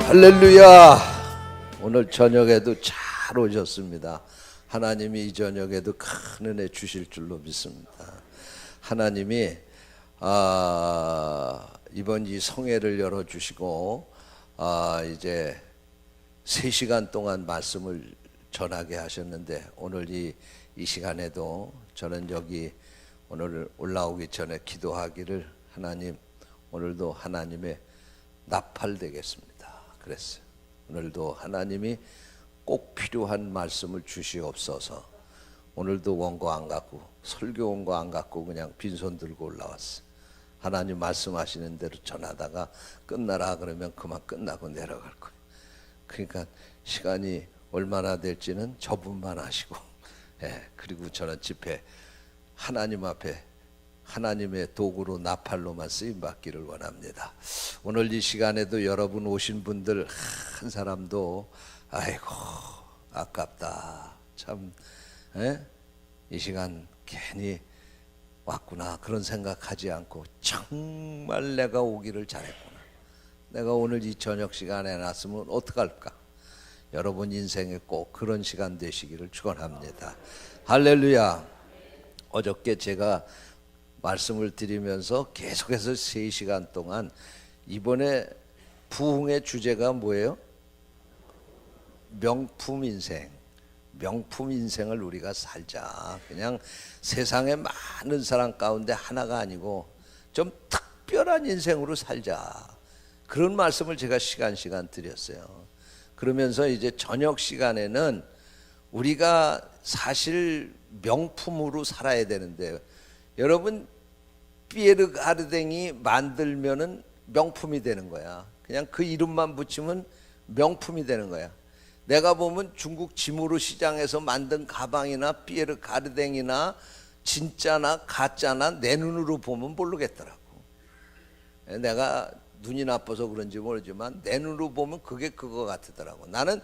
할렐루야. 오늘 저녁에도 잘 오셨습니다. 하나님이 이 저녁에도 큰 은혜 주실 줄로 믿습니다. 하나님이 이번 이 성회를 열어주시고 이제 3시간 동안 말씀을 전하게 하셨는데 오늘 이 시간에도 저는 여기 오늘 올라오기 전에 기도하기를, 하나님 오늘도 하나님의 나팔 되겠습니다 그랬어요. 오늘도 하나님이 꼭 필요한 말씀을 주시옵소서. 오늘도 원고 안 갖고 설교 원고 안 갖고 그냥 빈손 들고 올라왔어요. 하나님 말씀하시는 대로 전하다가 끝나라 그러면 그만 끝나고 내려갈 거예요. 그러니까 시간이 얼마나 될지는 저분만 아시고, 그리고 저는 집회 하나님 앞에 하나님의 도구로 나팔로만 쓰임받기를 원합니다. 오늘 이 시간에도 여러분 오신 분들 한 사람도 아이고 아깝다, 참 이 시간 괜히 왔구나 그런 생각하지 않고 정말 내가 오기를 잘했구나, 내가 오늘 이 저녁 시간에 났으면 어떡할까, 여러분 인생에 꼭 그런 시간 되시기를 축원합니다. 할렐루야. 어저께 제가 말씀을 드리면서 계속해서 3시간 동안 이번에 부흥의 주제가 뭐예요? 명품 인생. 명품 인생을 우리가 살자. 그냥 세상에 많은 사람 가운데 하나가 아니고 좀 특별한 인생으로 살자. 그런 말씀을 제가 시간 드렸어요. 그러면서 이제 저녁 시간에는 우리가 사실 명품으로 살아야 되는데, 여러분 피에르 가르댕이 만들면은 명품이 되는 거야. 그냥 그 이름만 붙이면 명품이 되는 거야. 내가 보면 중국 지무르 시장에서 만든 가방이나 피에르 가르댕이나 진짜나 가짜나 내 눈으로 보면 모르겠더라고. 내가 눈이 나빠서 그런지 모르지만 내 눈으로 보면 그게 그거 같더라고. 나는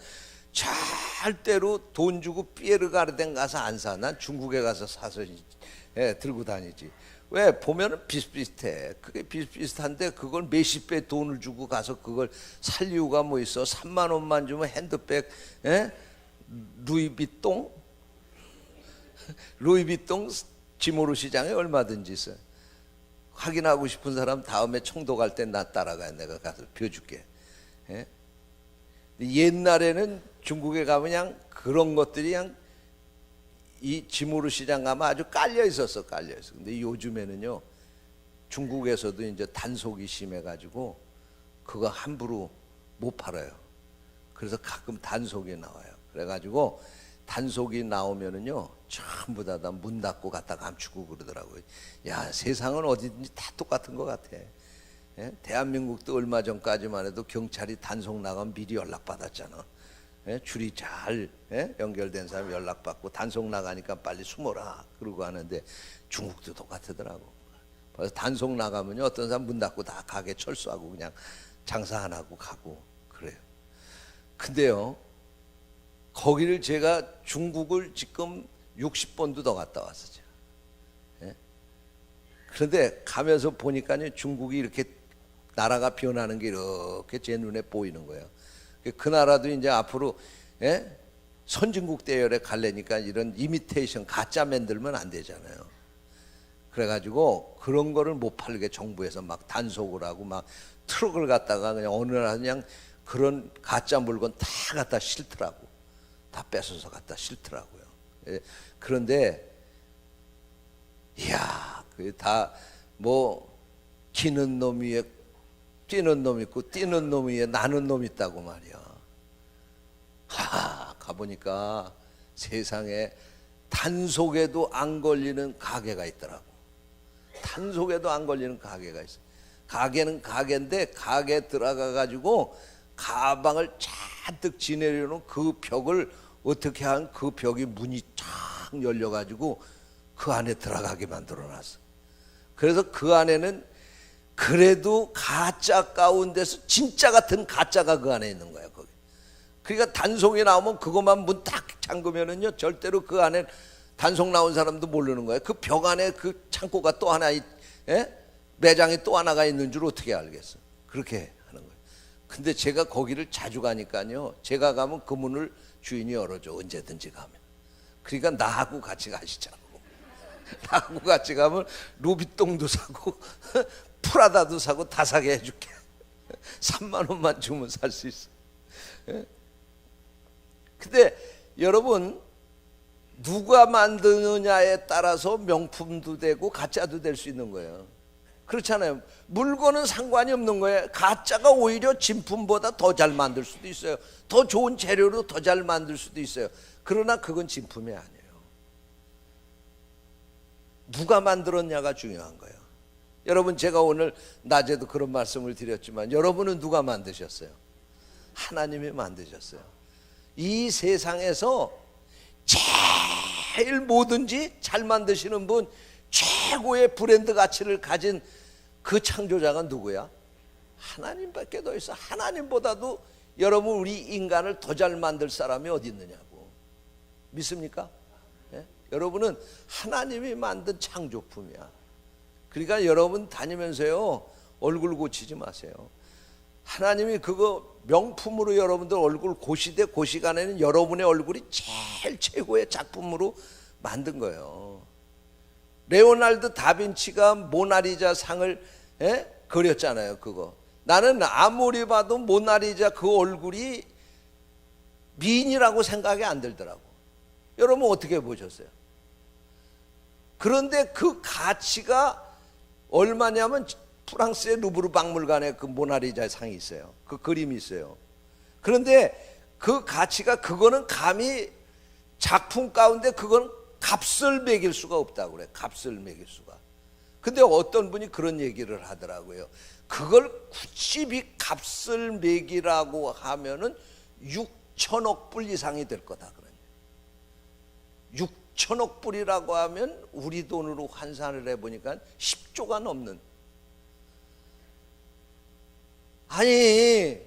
절대로 돈 주고 피에르 가르댕 가서 안 사. 난 중국에 가서 사서 들고 다니지. 왜? 보면은 비슷비슷해. 그게 비슷비슷한데 그걸 몇십 배 돈을 주고 가서 그걸 살 이유가 뭐 있어? 3만 원만 주면 핸드백, 루이비통 지모르 시장에 얼마든지 있어. 확인하고 싶은 사람 다음에 청도 갈 때 나 따라가. 내가 가서 펴줄게. 옛날에는 중국에 가면 그냥 그런 것들이 그냥 이 지무르 시장 가면 아주 깔려 있었어. 근데 요즘에는요, 중국에서도 이제 단속이 심해가지고 그거 함부로 못 팔아요. 그래서 가끔 단속이 나와요. 그래가지고 단속이 나오면은요, 전부 다 문 닫고 갖다 감추고 그러더라고요. 야, 세상은 어디든지 다 똑같은 것 같아. 대한민국도 얼마 전까지만 해도 경찰이 단속 나가면 미리 연락받았잖아. 줄이 잘 연결된 사람이 연락받고 단속 나가니까 빨리 숨어라 그러고 하는데, 중국도 똑같더라고. 그래서 단속 나가면 어떤 사람 문 닫고 다 가게 철수하고 그냥 장사 안 하고 가고 그래요. 근데요, 거기를 제가 중국을 지금 60번도 더 갔다 왔었죠. 그런데 가면서 보니까요, 중국이 이렇게 나라가 변하는 게 이렇게 제 눈에 보이는 거예요. 그 나라도 이제 앞으로 선진국 대열에 가려니까 이런 이미테이션 가짜 만들면 안 되잖아요. 그래가지고 그런 거를 못 팔게 정부에서 막 단속을 하고 막 트럭을 갖다가 그냥 어느 날 그냥 그런 가짜 물건 다 갖다 실더라고. 다 뺏어서 갖다 실더라고요. 그런데 이야, 그게 다 뭐 기는 놈 위에 뛰는 놈 있고 뛰는 놈 위에 나는 놈 있다고 말이야. 가보니까 세상에 단속에도 안 걸리는 가게가 있더라고. 단속에도 안 걸리는 가게가 있어. 가게는 가게인데 가게 들어가 가지고 가방을 잔뜩 지내려 놓은 그 벽을 어떻게 한 그 벽이 문이 쫙 열려 가지고 그 안에 들어가게 만들어 놨어. 그래서 그 안에는 그래도 가짜 가운데서 진짜 같은 가짜가 그 안에 있는 거야. 거기. 그러니까 단속이 나오면 그것만 문 딱 잠그면은요, 절대로 그 안에 단속 나온 사람도 모르는 거야. 그 벽 안에 그 창고가 또 하나 매장이 또 하나가 있는 줄 어떻게 알겠어? 그렇게 하는 거예요. 근데 제가 거기를 자주 가니까요, 제가 가면 그 문을 주인이 열어줘, 언제든지 가면. 그러니까 나하고 같이 가시자고. 나하고 같이 가면 루비똥도 사고 프라다도 사고 다 사게 해줄게. 3만 원만 주면 살 수 있어. 근데 여러분, 누가 만드느냐에 따라서 명품도 되고 가짜도 될 수 있는 거예요. 그렇잖아요. 물건은 상관이 없는 거예요. 가짜가 오히려 진품보다 더 잘 만들 수도 있어요. 더 좋은 재료로 더 잘 만들 수도 있어요. 그러나 그건 진품이 아니에요. 누가 만들었냐가 중요한 거예요. 여러분, 제가 오늘 낮에도 그런 말씀을 드렸지만 여러분은 누가 만드셨어요? 하나님이 만드셨어요. 이 세상에서 제일 뭐든지 잘 만드시는 분, 최고의 브랜드 가치를 가진 그 창조자가 누구야? 하나님밖에 더 있어. 하나님보다도 여러분, 우리 인간을 더 잘 만들 사람이 어디 있느냐고. 믿습니까? 예? 여러분은 하나님이 만든 창조품이야. 그러니까 여러분 다니면서요, 얼굴 고치지 마세요. 하나님이 그거 명품으로 여러분들 얼굴 고시되 고시간에는 여러분의 얼굴이 제일 최고의 작품으로 만든 거예요. 레오날드 다빈치가 모나리자 상을 그렸잖아요. 그거 나는 아무리 봐도 모나리자 그 얼굴이 미인이라고 생각이 안 들더라고. 여러분 어떻게 보셨어요? 그런데 그 가치가 얼마냐면 프랑스의 루브르 박물관에 그 모나리자 상이 있어요. 그 그림이 있어요. 그런데 그 가치가, 그거는 감히 작품 가운데 그건 값을 매길 수가 없다고 그래. 값을 매길 수가. 근데 어떤 분이 그런 얘기를 하더라고요. 그걸 굳이 값을 매기라고 하면은 6천억 불 이상이 될 거다 그러네. 6천억 불이라고 하면 우리 돈으로 환산을 해보니까 10조가 넘는. 아니,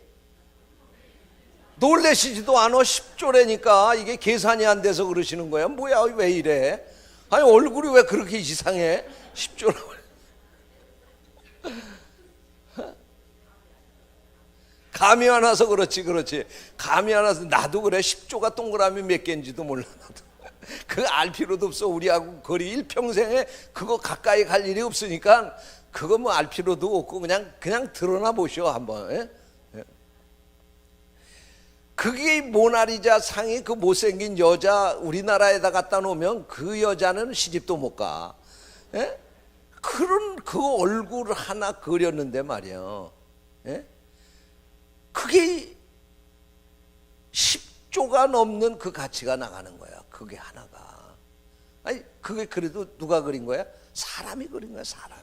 놀라시지도 않아. 10조라니까 이게 계산이 안 돼서 그러시는 거야. 뭐야, 왜 이래? 아니, 얼굴이 왜 그렇게 이상해? 10조라고. 감이 안 와서 그렇지. 감이 안 와서. 나도 그래. 10조가 동그라미 몇 개인지도 몰라. 나도 그거 알 필요도 없어. 우리하고 거리 일평생에 그거 가까이 갈 일이 없으니까 그거 뭐 알 필요도 없고 그냥 드러나 보시오 한번. 예? 그게 모나리자 상이 그 못생긴 여자 우리나라에다 갖다 놓으면 그 여자는 시집도 못 가. 예? 그런 그 얼굴 하나 그렸는데 말이야. 예? 그게 10조가 넘는 그 가치가 나가는 거야. 그게 하나가. 아니, 그게 그래도 누가 그린 거야? 사람이 그린 거야, 사람이.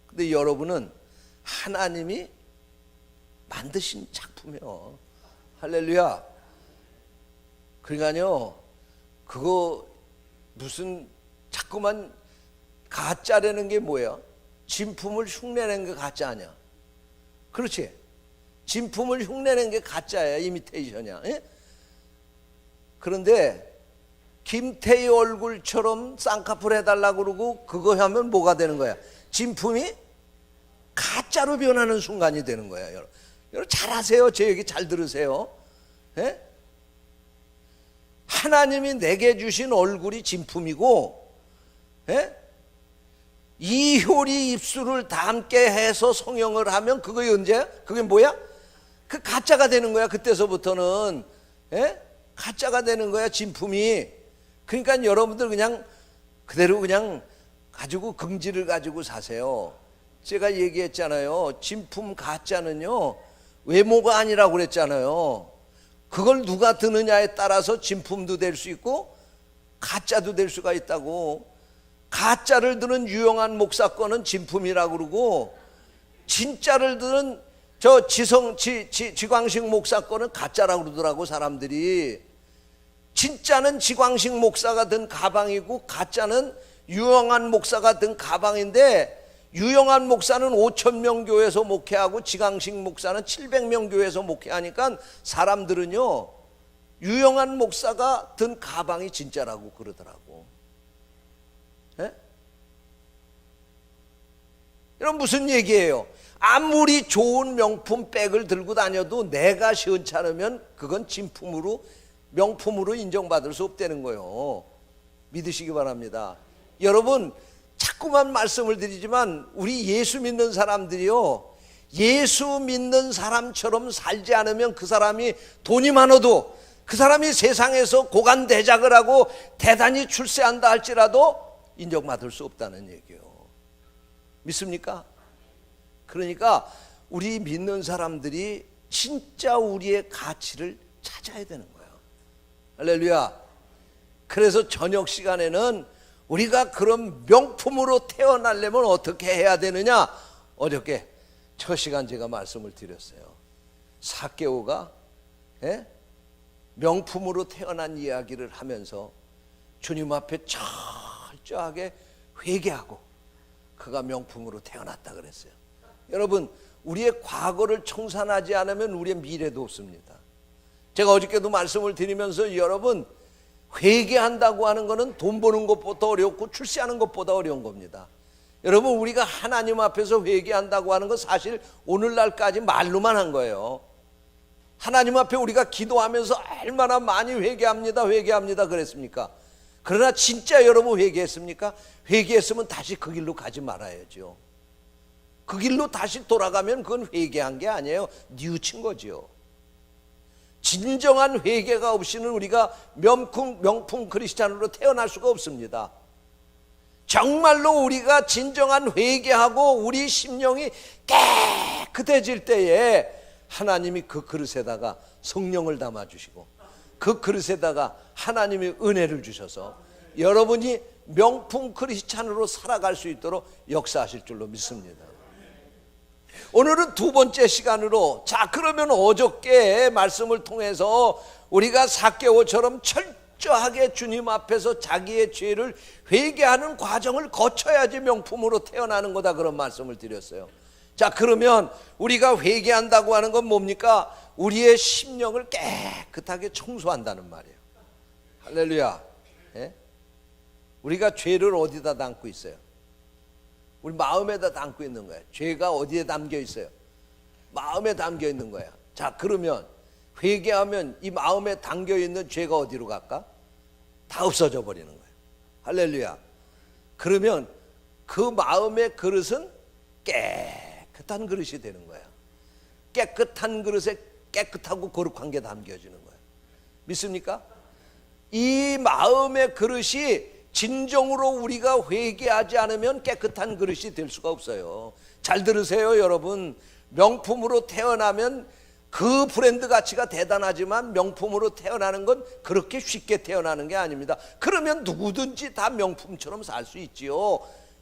근데 여러분은 하나님이 만드신 작품이요. 할렐루야. 그러니까요, 그거 무슨 자꾸만 가짜라는 게 뭐야? 진품을 흉내내는 게 가짜 아니야. 그렇지? 진품을 흉내낸 게 가짜야, 이미테이션이야. 예? 그런데 김태희 얼굴처럼 쌍꺼풀 해달라고 그러고 그거 하면 뭐가 되는 거야? 진품이 가짜로 변하는 순간이 되는 거야. 여러분 잘하세요. 제 얘기 잘 들으세요. 예? 하나님이 내게 주신 얼굴이 진품이고, 예? 이효리 입술을 닮게 해서 성형을 하면 그게 언제야? 그게 뭐야? 그 가짜가 되는 거야. 그때서부터는. 예? 가짜가 되는 거야, 진품이. 그러니까 여러분들 그냥 그대로 그냥 가지고 긍지를 가지고 사세요. 제가 얘기했잖아요. 진품 가짜는요, 외모가 아니라고 그랬잖아요. 그걸 누가 드느냐에 따라서 진품도 될 수 있고 가짜도 될 수가 있다고. 가짜를 드는 유용한 목사 거는 진품이라고 그러고, 진짜를 드는 저 지광식 목사 거는 가짜라고 그러더라고, 사람들이. 진짜는 지광식 목사가 든 가방이고 가짜는 유용한 목사가 든 가방인데, 유용한 목사는 5,000명 교회에서 목회하고 지광식 목사는 700명 교회에서 목회하니까 사람들은요, 유용한 목사가 든 가방이 진짜라고 그러더라고. 예? 이런 무슨 얘기예요? 아무리 좋은 명품 백을 들고 다녀도 내가 시원찮으면 그건 진품으로 명품으로 인정받을 수 없다는 거예요. 믿으시기 바랍니다. 여러분, 자꾸만 말씀을 드리지만 우리 예수 믿는 사람들이요, 예수 믿는 사람처럼 살지 않으면 그 사람이 돈이 많아도, 그 사람이 세상에서 고관대작을 하고 대단히 출세한다 할지라도 인정받을 수 없다는 얘기예요. 믿습니까? 그러니까 우리 믿는 사람들이 진짜 우리의 가치를 찾아야 되는 거예요. 할렐루야. 그래서 저녁 시간에는 우리가 그런 명품으로 태어나려면 어떻게 해야 되느냐, 어저께 첫 시간 제가 말씀을 드렸어요. 삭개오가 명품으로 태어난 이야기를 하면서 주님 앞에 철저하게 회개하고 그가 명품으로 태어났다 그랬어요. 여러분, 우리의 과거를 청산하지 않으면 우리의 미래도 없습니다. 제가 어저께도 말씀을 드리면서 여러분, 회개한다고 하는 것은 돈 버는 것보다 어렵고 출세하는 것보다 어려운 겁니다. 여러분, 우리가 하나님 앞에서 회개한다고 하는 건 사실 오늘날까지 말로만 한 거예요. 하나님 앞에 우리가 기도하면서 얼마나 많이 회개합니다 그랬습니까? 그러나 진짜 여러분 회개했습니까? 회개했으면 다시 그 길로 가지 말아야죠. 그 길로 다시 돌아가면 그건 회개한 게 아니에요. 뉘우친 거죠. 진정한 회개가 없이는 우리가 명품 크리스찬으로 태어날 수가 없습니다. 정말로 우리가 진정한 회개하고 우리 심령이 깨끗해질 때에 하나님이 그 그릇에다가 성령을 담아주시고 그 그릇에다가 하나님의 은혜를 주셔서 여러분이 명품 크리스찬으로 살아갈 수 있도록 역사하실 줄로 믿습니다. 오늘은 두 번째 시간으로, 자, 그러면 어저께 말씀을 통해서 우리가 삭개오처럼 철저하게 주님 앞에서 자기의 죄를 회개하는 과정을 거쳐야지 명품으로 태어나는 거다, 그런 말씀을 드렸어요. 자, 그러면 우리가 회개한다고 하는 건 뭡니까? 우리의 심령을 깨끗하게 청소한다는 말이에요. 할렐루야. 예? 우리가 죄를 어디다 담고 있어요? 우리 마음에다 담고 있는 거예요. 죄가 어디에 담겨 있어요? 마음에 담겨 있는 거야. 자, 그러면 회개하면 이 마음에 담겨 있는 죄가 어디로 갈까? 다 없어져 버리는 거예요. 할렐루야. 그러면 그 마음의 그릇은 깨끗한 그릇이 되는 거야. 깨끗한 그릇에 깨끗하고 거룩한 게 담겨지는 거예요. 믿습니까? 이 마음의 그릇이 진정으로 우리가 회개하지 않으면 깨끗한 그릇이 될 수가 없어요. 잘 들으세요, 여러분. 명품으로 태어나면 그 브랜드 가치가 대단하지만 명품으로 태어나는 건 그렇게 쉽게 태어나는 게 아닙니다. 그러면 누구든지 다 명품처럼 살 수 있지요.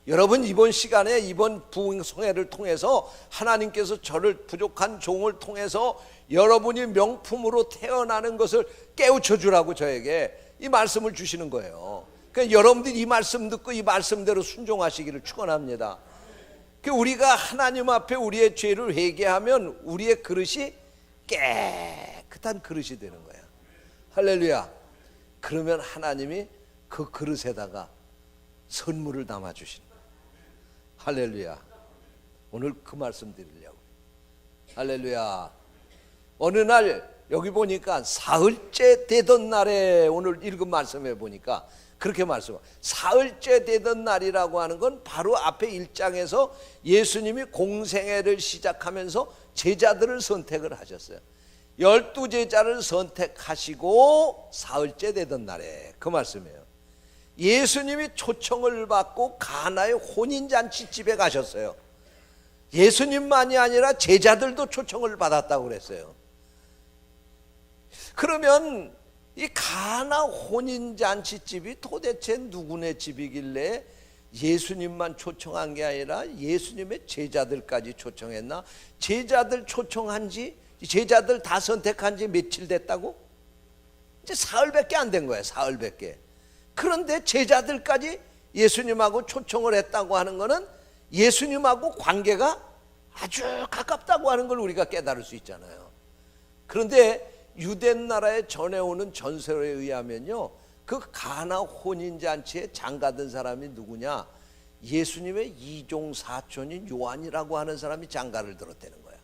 여러분, 이번 시간에 이번 부흥성회를 통해서 하나님께서 저를 부족한 종을 통해서 여러분이 명품으로 태어나는 것을 깨우쳐 주라고 저에게 이 말씀을 주시는 거예요. 그러니까 여러분들이 이 말씀 듣고 이 말씀대로 순종하시기를 축원합니다. 우리가 하나님 앞에 우리의 죄를 회개하면 우리의 그릇이 깨끗한 그릇이 되는 거야. 할렐루야. 그러면 하나님이 그 그릇에다가 선물을 담아주신다. 할렐루야. 오늘 그 말씀 드리려고. 할렐루야. 어느 날 여기 보니까 사흘째 되던 날에, 오늘 읽은 말씀에 보니까 그렇게 말씀해요. 사흘째 되던 날이라고 하는 건 바로 앞에 1장에서 예수님이 공생애를 시작하면서 제자들을 선택을 하셨어요. 12제자를 선택하시고 사흘째 되던 날에, 그 말씀이에요. 예수님이 초청을 받고 가나의 혼인잔치 집에 가셨어요. 예수님만이 아니라 제자들도 초청을 받았다고 그랬어요. 그러면 이 가나 혼인잔치집이 도대체 누구네 집이길래 예수님만 초청한 게 아니라 예수님의 제자들까지 초청했나? 제자들 초청한 지, 제자들 다 선택한 지 며칠 됐다고? 이제 사흘밖에 안 된 거예요. 사흘밖에. 그런데 제자들까지 예수님하고 초청을 했다고 하는 거는 예수님하고 관계가 아주 가깝다고 하는 걸 우리가 깨달을 수 있잖아요. 그런데 유대 나라에 전해오는 전설에 의하면요, 그 가나 혼인잔치에 장가든 사람이 누구냐? 예수님의 이종 사촌인 요한이라고 하는 사람이 장가를 들었다는 거야.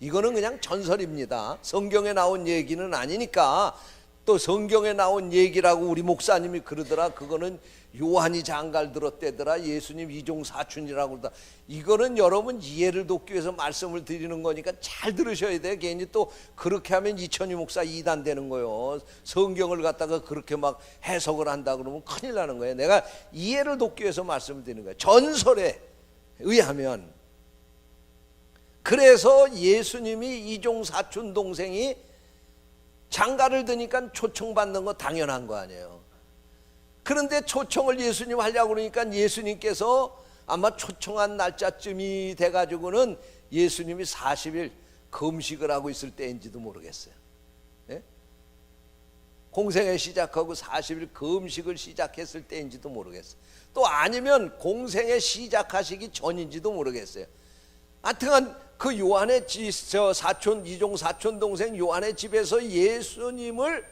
이거는 그냥 전설입니다. 성경에 나온 얘기는 아니니까. 또 성경에 나온 얘기라고 우리 목사님이 그러더라. 그거는 요한이 장가를 들었대더라. 예수님 이종 사촌이라고 그러다. 이거는 여러분 이해를 돕기 위해서 말씀을 드리는 거니까 잘 들으셔야 돼. 괜히 또 그렇게 하면 이천희 목사 이단 되는 거예요. 성경을 갖다가 그렇게 막 해석을 한다 그러면 큰일 나는 거예요. 내가 이해를 돕기 위해서 말씀을 드리는 거예요. 전설에 의하면 그래서 예수님이 이종 사촌 동생이 장가를 드니까 초청받는 거 당연한 거 아니에요. 그런데 초청을 예수님 하려고 그러니까 예수님께서 아마 초청한 날짜쯤이 돼가지고는 예수님이 40일 금식을 하고 있을 때인지도 모르겠어요. 예? 공생애 시작하고 40일 금식을 시작했을 때인지도 모르겠어요. 또 아니면 공생애 시작하시기 전인지도 모르겠어요. 하여튼 그 요한의 사촌, 이종 사촌 동생 요한의 집에서 예수님을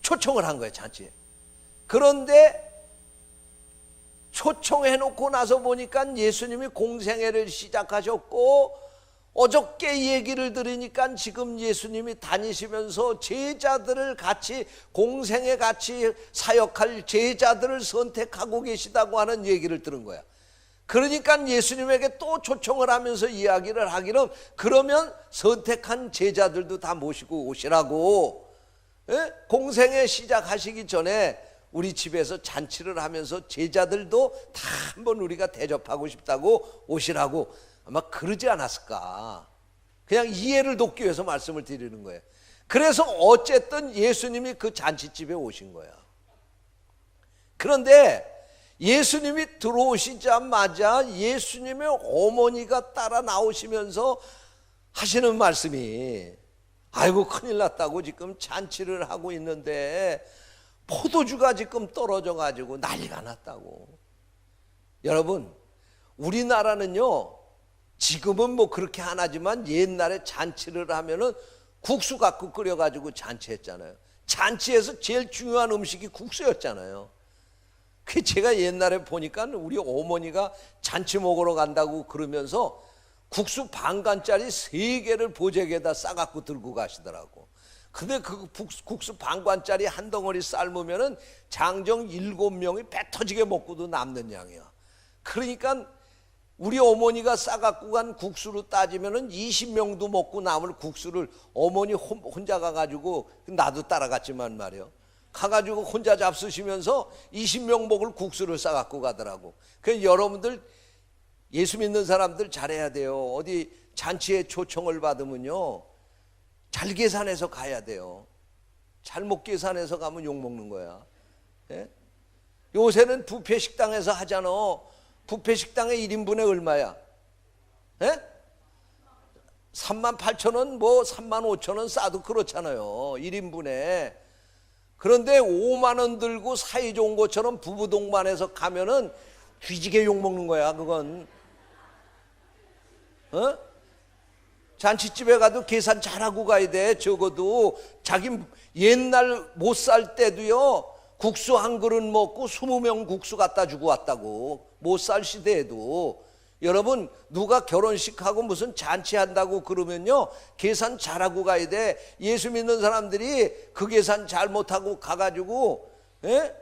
초청을 한 거예요, 잔치에. 그런데 초청해놓고 나서 보니까 예수님이 공생애를 시작하셨고, 어저께 얘기를 들으니까 지금 예수님이 다니시면서 제자들을 같이 공생애 같이 사역할 제자들을 선택하고 계시다고 하는 얘기를 들은 거야. 그러니까 예수님에게 또 초청을 하면서 이야기를 하기는, 그러면 선택한 제자들도 다 모시고 오시라고, 예? 공생애 시작하시기 전에 우리 집에서 잔치를 하면서 제자들도 다 한번 우리가 대접하고 싶다고 오시라고 아마 그러지 않았을까. 그냥 이해를 돕기 위해서 말씀을 드리는 거예요. 그래서 어쨌든 예수님이 그 잔치집에 오신 거야. 그런데 예수님이 들어오시자마자 예수님의 어머니가 따라 나오시면서 하시는 말씀이, 아이고 큰일 났다고, 지금 잔치를 하고 있는데 포도주가 지금 떨어져 가지고 난리가 났다고. 여러분, 우리나라는요 지금은 뭐 그렇게 안 하지만 옛날에 잔치를 하면은 국수 갖고 끓여 가지고 잔치했잖아요. 잔치에서 제일 중요한 음식이 국수였잖아요. 그 제가 옛날에 보니까 우리 어머니가 잔치 먹으러 간다고 그러면서 국수 반관짜리 3개를 보재기에다 싸갖고 들고 가시더라고. 근데 그 국수 반관짜리 한 덩어리 삶으면은 장정 7명이 배 터지게 먹고도 남는 양이야. 그러니까 우리 어머니가 싸갖고 간 국수로 따지면은 20명도 먹고 남을 국수를 어머니 혼자 가가지고, 나도 따라갔지만 말이요, 가가지고 혼자 잡수시면서 20명 먹을 국수를 싸갖고 가더라고. 그래서 여러분들 예수 믿는 사람들 잘해야 돼요. 어디 잔치에 초청을 받으면요 잘 계산해서 가야 돼요. 잘못 계산해서 가면 욕먹는 거야. 예? 요새는 뷔페 식당에서 하잖아. 뷔페 식당에 1인분에 얼마야? 예? 38,000원, 뭐 35,000원 싸도 그렇잖아요, 1인분에. 그런데 5만 원 들고 사이 좋은 것처럼 부부 동반해서 가면은 뒤지게 욕먹는 거야, 그건. 어? 잔치집에 가도 계산 잘하고 가야 돼. 적어도 자기 옛날 못 살 때도요 국수 한 그릇 먹고 20명 국수 갖다 주고 왔다고. 못 살 시대에도. 여러분, 누가 결혼식하고 무슨 잔치한다고 그러면요 계산 잘하고 가야 돼. 예수 믿는 사람들이 그 계산 잘못하고 가가지고, 예?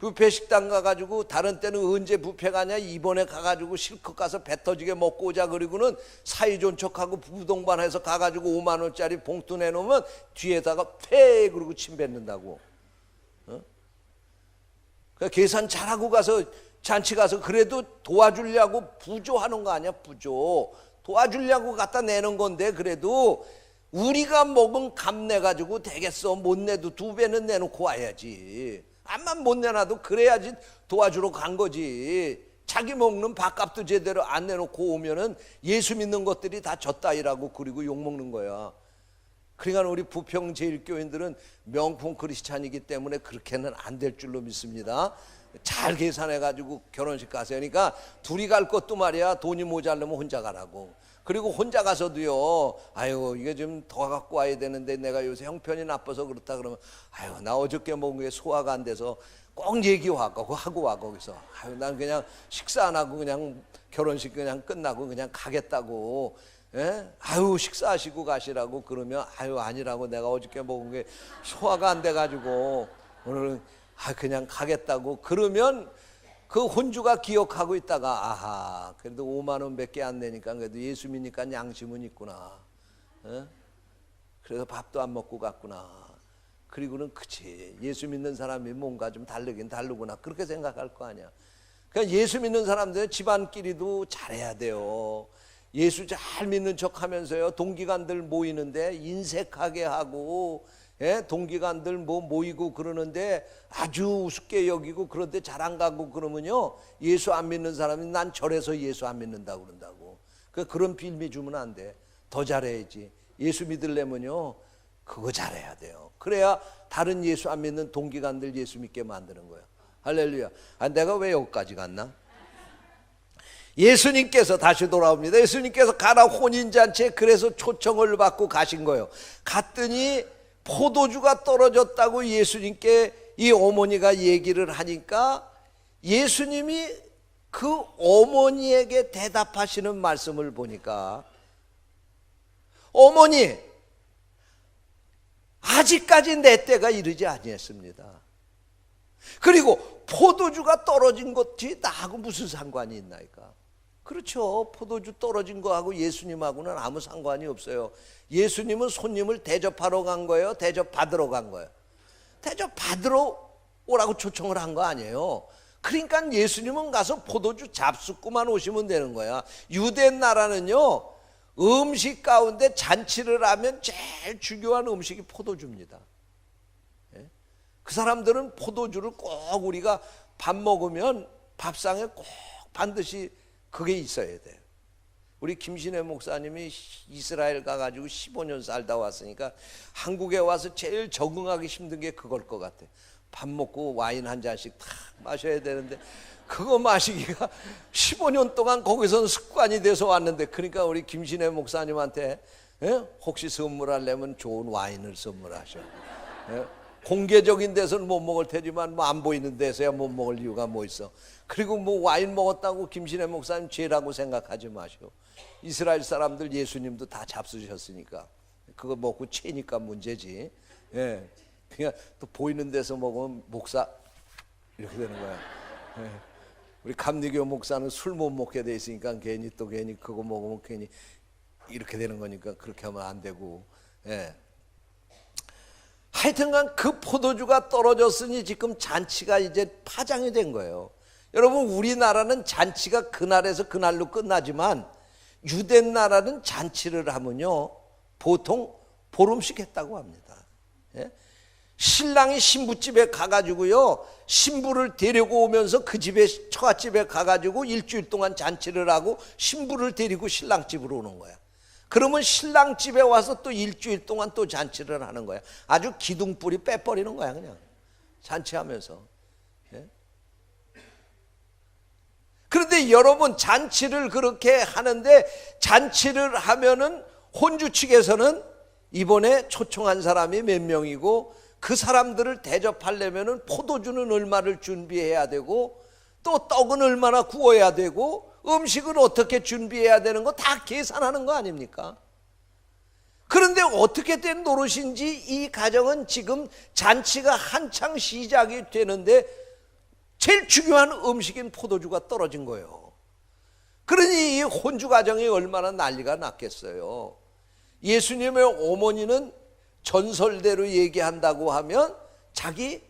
뷔페 식당 가가지고, 다른 때는 언제 뷔페 가냐, 이번에 가가지고 실컷 가서 배 터지게 먹고 오자 그러고는 사이좋은 척하고 부부동반해서 가가지고 5만 원짜리 봉투 내놓으면 뒤에다가 패 그러고 침 뱉는다고. 어? 그러니까 계산 잘하고 가서 잔치 가서 그래도 도와주려고 부조하는 거 아니야, 부조. 도와주려고 갖다 내는 건데 그래도 우리가 먹은 값 내가지고 되겠어. 못 내도 2배는 내놓고 와야지. 암만 못 내놔도 그래야지 도와주러 간 거지. 자기 먹는 밥값도 제대로 안 내놓고 오면은 예수 믿는 것들이 다 젖다이라고 그리고 욕먹는 거야. 그러니까 우리 부평제일교인들은 명품 크리스찬이기 때문에 그렇게는 안 될 줄로 믿습니다. 잘 계산해가지고 결혼식 가세요. 그러니까 둘이 갈 것도 말이야 돈이 모자르면 혼자 가라고. 그리고 혼자 가서도요, 아유 이게 좀 더 갖고 와야 되는데 내가 요새 형편이 나빠서 그렇다 그러면, 아유 나 어저께 먹은 게 소화가 안 돼서 꼭 얘기하고 하고 와 거기서. 아유, 난 그냥 식사 안 하고 그냥 결혼식 그냥 끝나고 그냥 가겠다고. 예? 아유, 식사하시고 가시라고 그러면 아유, 아니라고, 내가 어저께 먹은 게 소화가 안 돼가지고 오늘은 그냥 가겠다고 그러면 그 혼주가 기억하고 있다가 아하, 그래도 5만 원밖에 안 내니까 그래도 예수 믿으니까 양심은 있구나. 예? 그래서 밥도 안 먹고 갔구나. 그리고는 그치, 예수 믿는 사람이 뭔가 좀 다르긴 다르구나, 그렇게 생각할 거 아니야. 그러니까 예수 믿는 사람들은 집안끼리도 잘해야 돼요. 예수 잘 믿는 척 하면서요, 동기간들 모이는데 인색하게 하고, 예? 동기간들 모이고 그러는데 아주 우습게 여기고 그런데 잘 안 가고 그러면요, 예수 안 믿는 사람이 난 저래서 예수 안 믿는다고 그런다고. 그런 빌미 주면 안 돼. 더 잘해야지. 예수 믿으려면요, 그거 잘해야 돼요. 그래야 다른 예수 안 믿는 동기간들 예수 믿게 만드는 거예요. 할렐루야. 내가 왜 여기까지 갔나? 예수님께서 다시 돌아옵니다. 예수님께서 가나 혼인잔치에 그래서 초청을 받고 가신 거예요. 갔더니 포도주가 떨어졌다고 예수님께 이 어머니가 얘기를 하니까 예수님이 그 어머니에게 대답하시는 말씀을 보니까, 어머니, 아직까지 내 때가 이르지 아니했습니다. 그리고 포도주가 떨어진 것이 나하고 무슨 상관이 있나이까? 그렇죠. 포도주 떨어진 거하고 예수님하고는 아무 상관이 없어요. 예수님은 손님을 대접하러 간 거예요? 대접받으러 간 거예요? 대접받으러 오라고 초청을 한 거 아니에요. 그러니까 예수님은 가서 포도주 잡숫고만 오시면 되는 거야. 유대 나라는요, 음식 가운데 잔치를 하면 제일 중요한 음식이 포도주입니다. 그 사람들은 포도주를 꼭, 우리가 밥 먹으면 밥상에 꼭 반드시 그게 있어야 돼요. 우리 김신혜 목사님이 이스라엘 가가지고 15년 살다 왔으니까 한국에 와서 제일 적응하기 힘든 게 그걸 것 같아. 밥 먹고 와인 한 잔씩 탁 마셔야 되는데 그거 마시기가 15년 동안 거기서는 습관이 돼서 왔는데, 그러니까 우리 김신혜 목사님한테 혹시 선물하려면 좋은 와인을 선물하셔. 공개적인 데서는 못 먹을 테지만 안 보이는 데서야 못 먹을 이유가 뭐 있어. 그리고 와인 먹었다고 김신혜 목사님 죄라고 생각하지 마시오. 이스라엘 사람들 예수님도 다 잡수셨으니까 그거 먹고 체니까 문제지. 예. 그냥 또 보이는 데서 먹으면 목사 이렇게 되는 거야. 예. 우리 감리교 목사는 술 못 먹게 돼 있으니까 괜히 그거 먹으면 괜히 이렇게 되는 거니까 그렇게 하면 안 되고. 예. 하여튼간 그 포도주가 떨어졌으니 지금 잔치가 이제 파장이 된 거예요. 여러분, 우리나라는 잔치가 그날에서 그날로 끝나지만 유대 나라는 잔치를 하면요, 보통 보름씩 했다고 합니다. 예? 신랑이 신부집에 가가지고요, 신부를 데리고 오면서 그 집에, 처갓집에 가가지고 일주일 동안 잔치를 하고 신부를 데리고 신랑집으로 오는 거야. 그러면 신랑집에 와서 또 일주일 동안 또 잔치를 하는 거야. 아주 기둥뿌리 빼버리는 거야, 그냥 잔치하면서. 예? 그런데 여러분, 잔치를 그렇게 하는데, 잔치를 하면은 혼주 측에서는 이번에 초청한 사람이 몇 명이고, 그 사람들을 대접하려면은 포도주는 얼마를 준비해야 되고, 또 떡은 얼마나 구워야 되고, 음식은 어떻게 준비해야 되는 거 다 계산하는 거 아닙니까? 그런데 어떻게 된 노릇인지 이 가정은 지금 잔치가 한창 시작이 되는데 제일 중요한 음식인 포도주가 떨어진 거예요. 그러니 이 혼주 가정이 얼마나 난리가 났겠어요. 예수님의 어머니는 전설대로 얘기한다고 하면 자기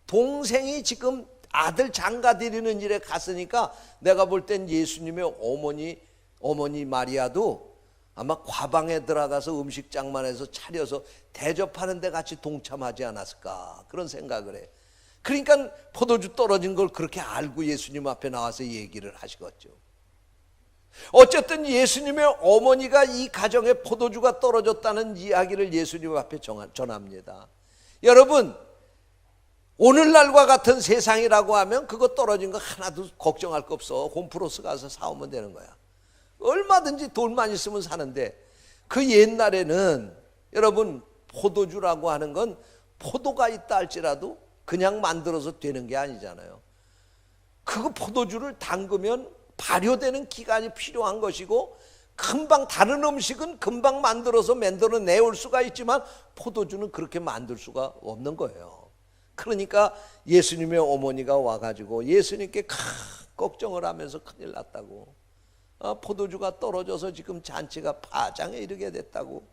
동생이 지금 아들 장가 드리는 일에 갔으니까 내가 볼 땐 예수님의 어머니 마리아도 아마 과방에 들어가서 음식장만해서 차려서 대접하는 데 같이 동참하지 않았을까, 그런 생각을 해. 그러니까 포도주 떨어진 걸 그렇게 알고 예수님 앞에 나와서 얘기를 하시겠죠. 어쨌든 예수님의 어머니가 이 가정에 포도주가 떨어졌다는 이야기를 예수님 앞에 전합니다. 여러분, 오늘날과 같은 세상이라고 하면 그거 떨어진 거 하나도 걱정할 거 없어. 홈플러스 가서 사오면 되는 거야. 얼마든지 돈만 있으면 사는데, 그 옛날에는 여러분, 포도주라고 하는 건 포도가 있다 할지라도 그냥 만들어서 되는 게 아니잖아요. 그거 포도주를 담그면 발효되는 기간이 필요한 것이고, 금방 다른 음식은 금방 만들어서 내올 수가 있지만 포도주는 그렇게 만들 수가 없는 거예요. 그러니까 예수님의 어머니가 와가지고 예수님께 걱정을 하면서 큰일 났다고, 포도주가 떨어져서 지금 잔치가 파장에 이르게 됐다고,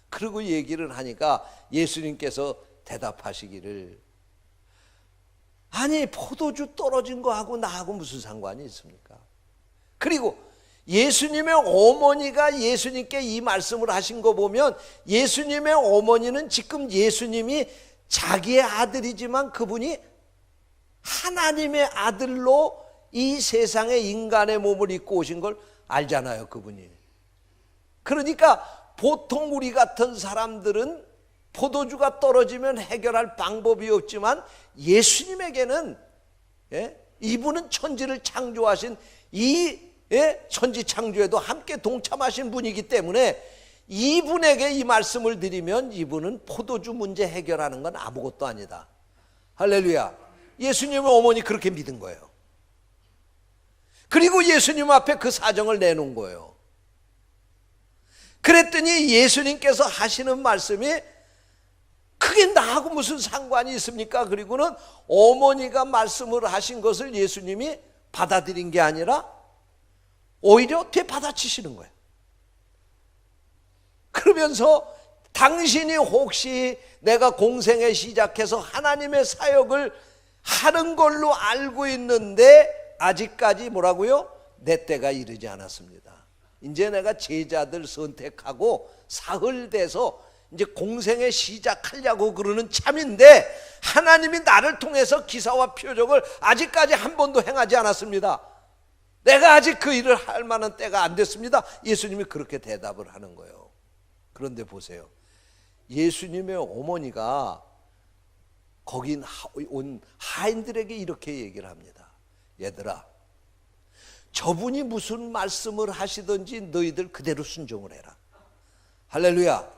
그리고 얘기를 하니까 예수님께서 대답하시기를, 아니 포도주 떨어진 거하고 나하고 무슨 상관이 있습니까? 그리고 예수님의 어머니가 예수님께 이 말씀을 하신 거 보면, 예수님의 어머니는 지금 예수님이 자기의 아들이지만 그분이 하나님의 아들로 이 세상에 인간의 몸을 입고 오신 걸 알잖아요, 그분이. 그러니까 보통 우리 같은 사람들은 포도주가 떨어지면 해결할 방법이 없지만, 예수님에게는 이분은 천지를 창조하신 이 천지 창조에도 함께 동참하신 분이기 때문에 이분에게 이 말씀을 드리면 이분은 포도주 문제 해결하는 건 아무것도 아니다. 할렐루야. 예수님의 어머니 그렇게 믿은 거예요. 그리고 예수님 앞에 그 사정을 내놓은 거예요. 그랬더니 예수님께서 하시는 말씀이, 그게 나하고 무슨 상관이 있습니까? 그리고는 어머니가 말씀을 하신 것을 예수님이 받아들인 게 아니라 오히려 되받아치시는 거예요. 그러면서 당신이 혹시 내가 공생에 시작해서 하나님의 사역을 하는 걸로 알고 있는데 아직까지 뭐라고요? 내 때가 이르지 않았습니다. 이제 내가 제자들 선택하고 사흘 돼서 이제 공생에 시작하려고 그러는 참인데, 하나님이 나를 통해서 기사와 표적을 아직까지 한 번도 행하지 않았습니다. 내가 아직 그 일을 할 만한 때가 안 됐습니다. 예수님이 그렇게 대답을 하는 거예요. 그런데 보세요, 예수님의 어머니가 거기 온 하인들에게 이렇게 얘기를 합니다. 얘들아, 저분이 무슨 말씀을 하시든지 너희들 그대로 순종을 해라. 할렐루야.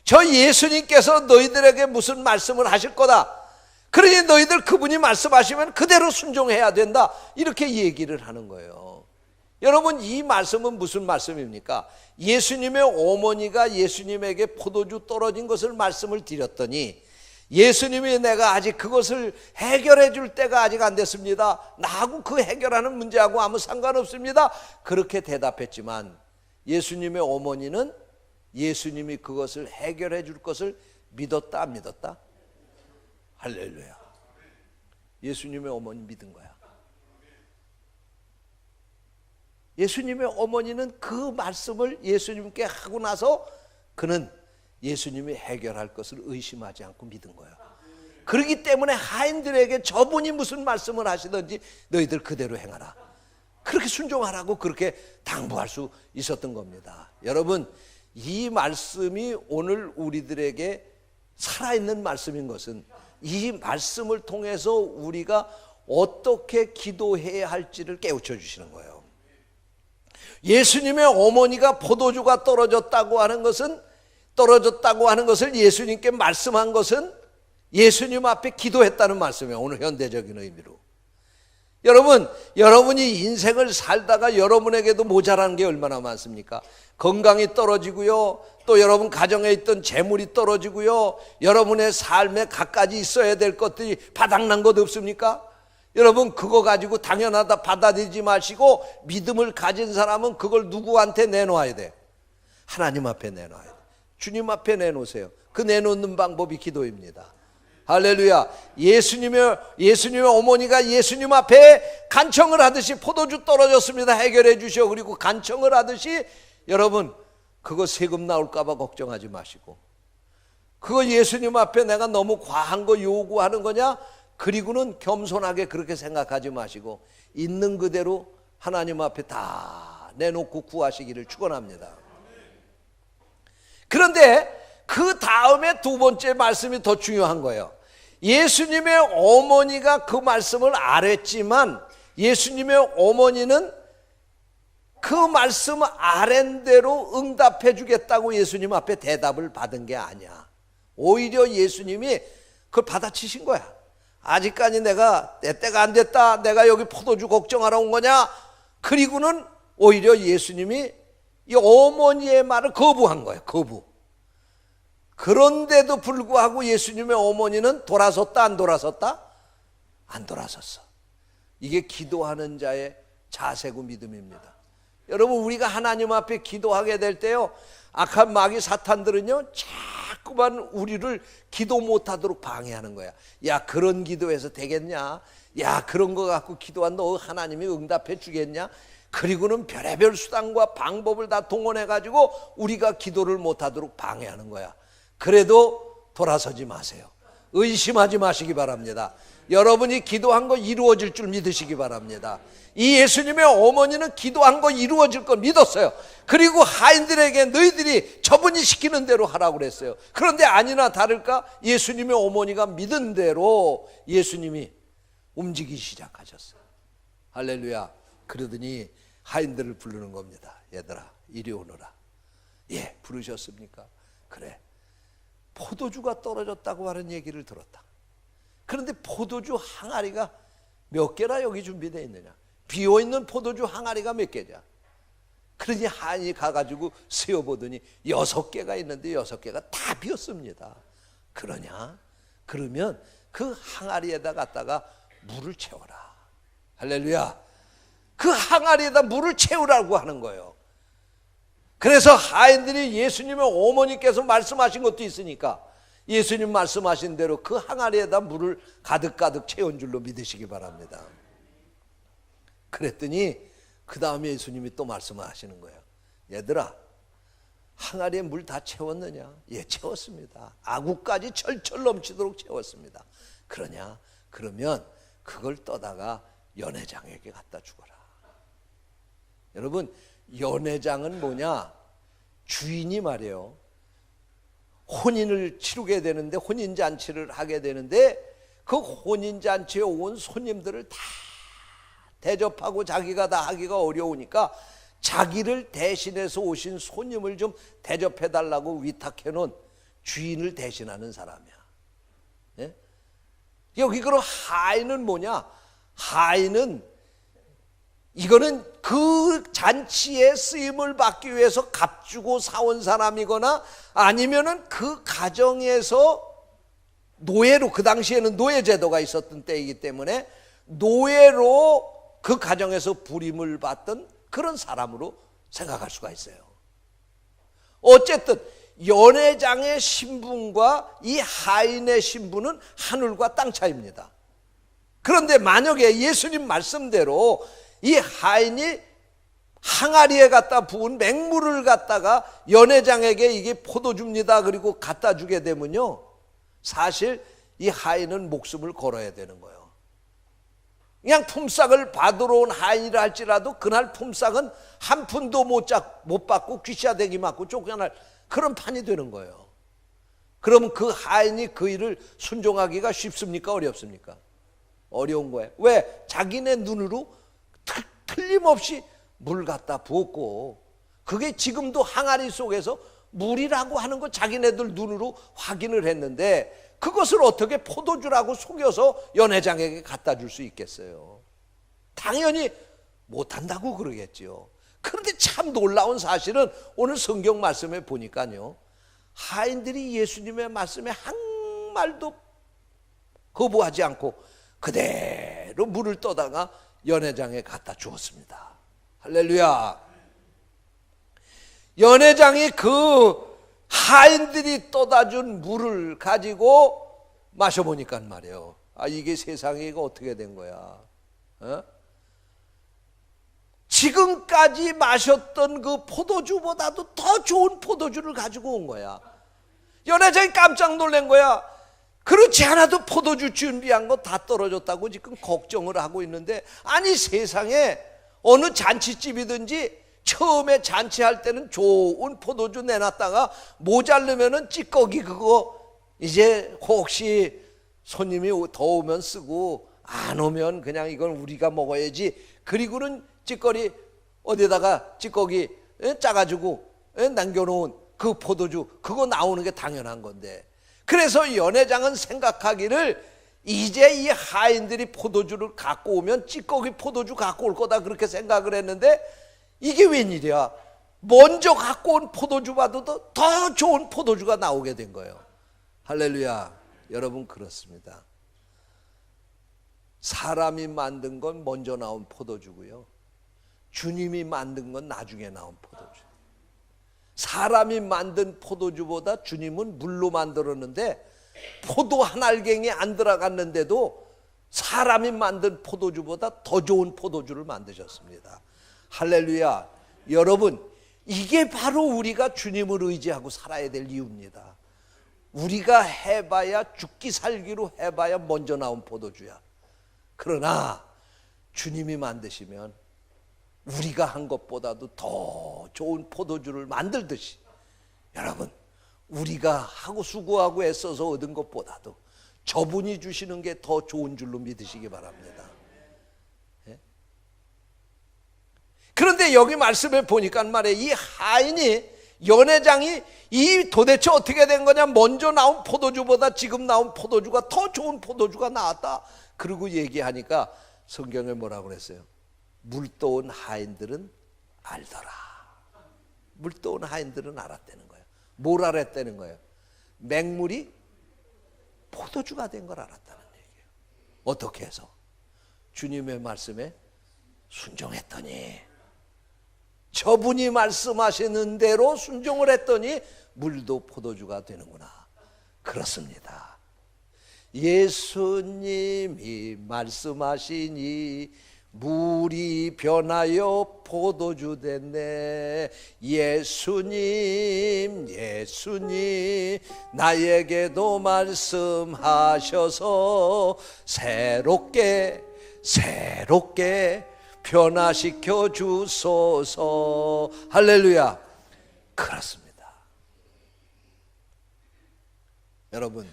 저 예수님께서 너희들에게 무슨 말씀을 하실 거다, 그러니 너희들 그분이 말씀하시면 그대로 순종해야 된다, 이렇게 얘기를 하는 거예요. 여러분, 이 말씀은 무슨 말씀입니까? 예수님의 어머니가 예수님에게 포도주 떨어진 것을 말씀을 드렸더니, 예수님이 내가 아직 그것을 해결해 줄 때가 아직 안 됐습니다, 나하고 그 해결하는 문제하고 아무 상관없습니다, 그렇게 대답했지만, 예수님의 어머니는 예수님이 그것을 해결해 줄 것을 믿었다, 안 믿었다? 할렐루야. 예수님의 어머니 믿은 거야. 예수님의 어머니는 그 말씀을 예수님께 하고 나서 그는 예수님이 해결할 것을 의심하지 않고 믿은 거야. 그렇기 때문에 하인들에게 저분이 무슨 말씀을 하시든지 너희들 그대로 행하라, 그렇게 순종하라고 그렇게 당부할 수 있었던 겁니다. 여러분, 이 말씀이 오늘 우리들에게 살아있는 말씀인 것은, 이 말씀을 통해서 우리가 어떻게 기도해야 할지를 깨우쳐 주시는 거예요. 예수님의 어머니가 포도주가 떨어졌다고 하는 것을 예수님께 말씀한 것은 예수님 앞에 기도했다는 말씀이에요. 오늘 현대적인 의미로. 여러분, 여러분이 인생을 살다가 여러분에게도 모자란 게 얼마나 많습니까? 건강이 떨어지고요, 또 여러분 가정에 있던 재물이 떨어지고요, 여러분의 삶에 갖가지 있어야 될 것들이 바닥난 것 없습니까? 여러분, 그거 가지고 당연하다 받아들이지 마시고, 믿음을 가진 사람은 그걸 누구한테 내놓아야 돼? 하나님 앞에 내놔야 돼. 주님 앞에 내놓으세요. 그 내놓는 방법이 기도입니다. 할렐루야. 예수님의 어머니가 예수님 앞에 간청을 하듯이, 포도주 떨어졌습니다, 해결해 주시오, 그리고 간청을 하듯이, 여러분 그거 세금 나올까 봐 걱정하지 마시고, 그거 예수님 앞에 내가 너무 과한 거 요구하는 거냐, 그리고는 겸손하게 그렇게 생각하지 마시고 있는 그대로 하나님 앞에 다 내놓고 구하시기를 축원합니다. 그런데 그 다음에 두 번째 말씀이 더 중요한 거예요. 예수님의 어머니가 그 말씀을 알았지만, 예수님의 어머니는 그 말씀 아랜대로 응답해 주겠다고 예수님 앞에 대답을 받은 게 아니야. 오히려 예수님이 그걸 받아치신 거야. 아직까지 내가 내 때가 안 됐다, 내가 여기 포도주 걱정하러 온 거냐? 그리고는 오히려 예수님이 이 어머니의 말을 거부한 거예요. 거부. 그런데도 불구하고 예수님의 어머니는 돌아섰다, 안 돌아섰다? 안 돌아섰어. 이게 기도하는 자의 자세고 믿음입니다. 여러분, 우리가 하나님 앞에 기도하게 될 때요, 악한 마귀 사탄들은요 자꾸만 우리를 기도 못하도록 방해하는 거야. 야, 그런 기도해서 되겠냐? 야, 그런 거 갖고 기도한 너 하나님이 응답해 주겠냐? 그리고는 별의별 수단과 방법을 다 동원해 가지고 우리가 기도를 못하도록 방해하는 거야. 그래도 돌아서지 마세요. 의심하지 마시기 바랍니다. 여러분이 기도한 거 이루어질 줄 믿으시기 바랍니다. 이 예수님의 어머니는 기도한 거 이루어질 걸 믿었어요. 그리고 하인들에게 너희들이 저분이 시키는 대로 하라고 그랬어요. 그런데 아니나 다를까 예수님의 어머니가 믿은 대로 예수님이 움직이기 시작하셨어요. 할렐루야. 그러더니 하인들을 부르는 겁니다. 얘들아, 이리 오너라. 예, 부르셨습니까? 그래, 포도주가 떨어졌다고 하는 얘기를 들었다. 그런데 포도주 항아리가 몇 개나 여기 준비되어 있느냐? 비어있는 포도주 항아리가 몇 개냐? 그러니 하인이 가가지고 세어보더니 6개가 있는데 6개가 다 비었습니다. 그러냐? 그러면 그 항아리에다 갖다가 물을 채워라. 할렐루야. 그 항아리에다 물을 채우라고 하는 거예요. 그래서 하인들이 예수님의 어머니께서 말씀하신 것도 있으니까 예수님 말씀하신 대로 그 항아리에다 물을 가득가득 채운 줄로 믿으시기 바랍니다. 그랬더니 그 다음에 예수님이 또 말씀하시는 거예요. 얘들아, 항아리에 물 다 채웠느냐? 예, 채웠습니다. 아구까지 철철 넘치도록 채웠습니다. 그러냐? 그러면 그걸 떠다가 연회장에게 갖다 주거라. 여러분, 연회장은 뭐냐? 주인이 말이에요, 혼인을 치르게 되는데, 혼인잔치를 하게 되는데 그 혼인잔치에 온 손님들을 다 대접하고 자기가 다 하기가 어려우니까 자기를 대신해서 오신 손님을 좀 대접해 달라고 위탁해 놓은 주인을 대신하는 사람이야. 예? 여기 그럼 하인은 뭐냐? 하인은 이거는 그 잔치에 쓰임을 받기 위해서 값주고 사온 사람이거나 아니면은 그 가정에서 노예로, 그 당시에는 노예 제도가 있었던 때이기 때문에 노예로 그 가정에서 부림을 받던 그런 사람으로 생각할 수가 있어요. 어쨌든 연회장의 신분과 이 하인의 신분은 하늘과 땅 차이입니다. 그런데 만약에 예수님 말씀대로 이 하인이 항아리에 갖다 부은 맹물을 갖다가 연회장에게 이게 포도주입니다 그리고 갖다 주게 되면요, 사실 이 하인은 목숨을 걸어야 되는 거예요. 그냥 품삯을 받으러 온 하인이라 할지라도 그날 품삯은 한 푼도 못 받고 귀샤대기 맞고 쫓겨날 그런 판이 되는 거예요. 그러면 그 하인이 그 일을 순종하기가 쉽습니까? 어렵습니까? 어려운 거예요. 왜? 자기네 눈으로 틀림없이 물 갖다 부었고, 그게 지금도 항아리 속에서 물이라고 하는 거 자기네들 눈으로 확인을 했는데 그것을 어떻게 포도주라고 속여서 연회장에게 갖다 줄 수 있겠어요? 당연히 못한다고 그러겠죠. 그런데 참 놀라운 사실은 오늘 성경 말씀에 보니까요, 하인들이 예수님의 말씀에 한말도 거부하지 않고 그대로 물을 떠다가 연회장에 갖다 주었습니다. 할렐루야. 연회장이 그 하인들이 떠다 준 물을 가지고 마셔보니까 말이에요, 아, 이게 세상에 이거 어떻게 된 거야? 어? 지금까지 마셨던 그 포도주보다도 더 좋은 포도주를 가지고 온 거야. 연회장이 깜짝 놀란 거야. 그렇지 않아도 포도주 준비한 거 다 떨어졌다고 지금 걱정을 하고 있는데, 아니 세상에 어느 잔치집이든지 처음에 잔치할 때는 좋은 포도주 내놨다가 모자르면은 찌꺼기 그거 이제 혹시 손님이 더 오면 쓰고 안 오면 그냥 이건 우리가 먹어야지, 그리고는 찌꺼기 어디다가 찌꺼기 짜가지고 남겨놓은 그 포도주 그거 나오는 게 당연한 건데, 그래서 연회장은 생각하기를 이제 이 하인들이 포도주를 갖고 오면 찌꺼기 포도주 갖고 올 거다 그렇게 생각을 했는데 이게 웬일이야. 먼저 갖고 온 포도주보다도 더 좋은 포도주가 나오게 된 거예요. 할렐루야. 여러분 그렇습니다. 사람이 만든 건 먼저 나온 포도주고요, 주님이 만든 건 나중에 나온 포도주. 사람이 만든 포도주보다 주님은 물로 만들었는데 포도 한 알갱이 안 들어갔는데도 사람이 만든 포도주보다 더 좋은 포도주를 만드셨습니다. 할렐루야. 여러분 이게 바로 우리가 주님을 의지하고 살아야 될 이유입니다. 우리가 해봐야 죽기 살기로 해봐야 먼저 나온 포도주야. 그러나 주님이 만드시면 우리가 한 것보다도 더 좋은 포도주를 만들듯이 여러분 우리가 하고 수고하고 애써서 얻은 것보다도 저분이 주시는 게 더 좋은 줄로 믿으시기 바랍니다. 예? 그런데 여기 말씀에 보니까 말이에요, 이 하인이 연회장이 이 도대체 어떻게 된 거냐, 먼저 나온 포도주보다 지금 나온 포도주가 더 좋은 포도주가 나왔다 그러고 얘기하니까 성경에 뭐라고 그랬어요? 물떠온 하인들은 알더라. 물떠온 하인들은 알았다는 거예요. 뭘 알았다는 거예요? 맹물이 포도주가 된 걸 알았다는 얘기예요. 어떻게 해서? 주님의 말씀에 순종했더니, 저분이 말씀하시는 대로 순종을 했더니 물도 포도주가 되는구나. 그렇습니다. 예수님이 말씀하시니 물이 변하여 포도주 됐네. 예수님 나에게도 말씀하셔서 새롭게 변화시켜 주소서. 할렐루야. 그렇습니다. 여러분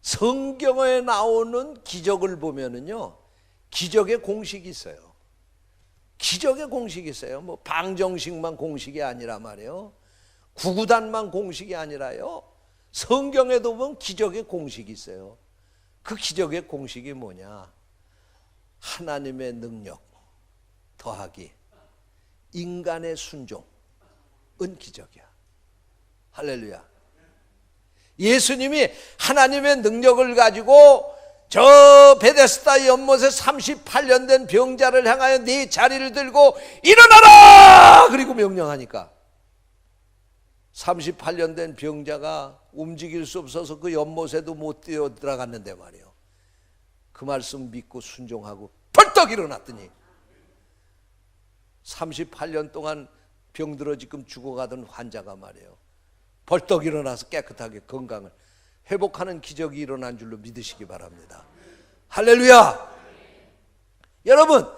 성경에 나오는 기적을 보면은요, 기적의 공식이 있어요. 기적의 공식이 있어요. 뭐 방정식만 공식이 아니라 말이에요, 구구단만 공식이 아니라요, 성경에도 보면 기적의 공식이 있어요. 그 기적의 공식이 뭐냐? 하나님의 능력 더하기 인간의 순종은 기적이야. 할렐루야. 예수님이 하나님의 능력을 가지고 저 베데스다 연못에 38년 된 병자를 향하여 네 자리를 들고 일어나라! 그리고 명령하니까 38년 된 병자가 움직일 수 없어서 그 연못에도 못 뛰어 들어갔는데 말이에요. 그 말씀 믿고 순종하고 벌떡 일어났더니 38년 동안 병들어 지금 죽어가던 환자가 말이에요, 벌떡 일어나서 깨끗하게 건강을 회복하는 기적이 일어난 줄로 믿으시기 바랍니다. 할렐루야. 여러분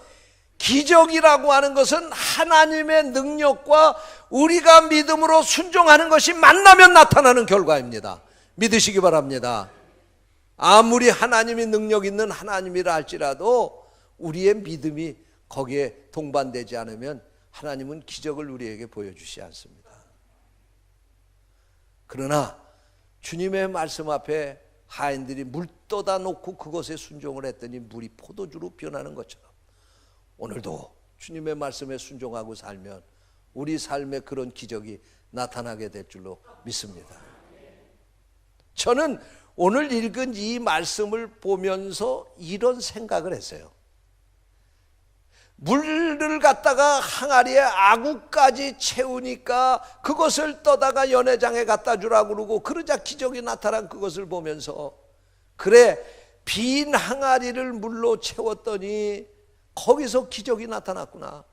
기적이라고 하는 것은 하나님의 능력과 우리가 믿음으로 순종하는 것이 만나면 나타나는 결과입니다. 믿으시기 바랍니다. 아무리 하나님이 능력 있는 하나님이라 할지라도 우리의 믿음이 거기에 동반되지 않으면 하나님은 기적을 우리에게 보여주시지 않습니다. 그러나 주님의 말씀 앞에 하인들이 물 떠다 놓고 그것에 순종을 했더니 물이 포도주로 변하는 것처럼 오늘도 주님의 말씀에 순종하고 살면 우리 삶에 그런 기적이 나타나게 될 줄로 믿습니다. 저는 오늘 읽은 이 말씀을 보면서 이런 생각을 했어요. 물을 갖다가 항아리에 아구까지 채우니까 그것을 떠다가 연회장에 갖다 주라고 그러고 그러자 기적이 나타난 그것을 보면서, 그래 빈 항아리를 물로 채웠더니 거기서 기적이 나타났구나.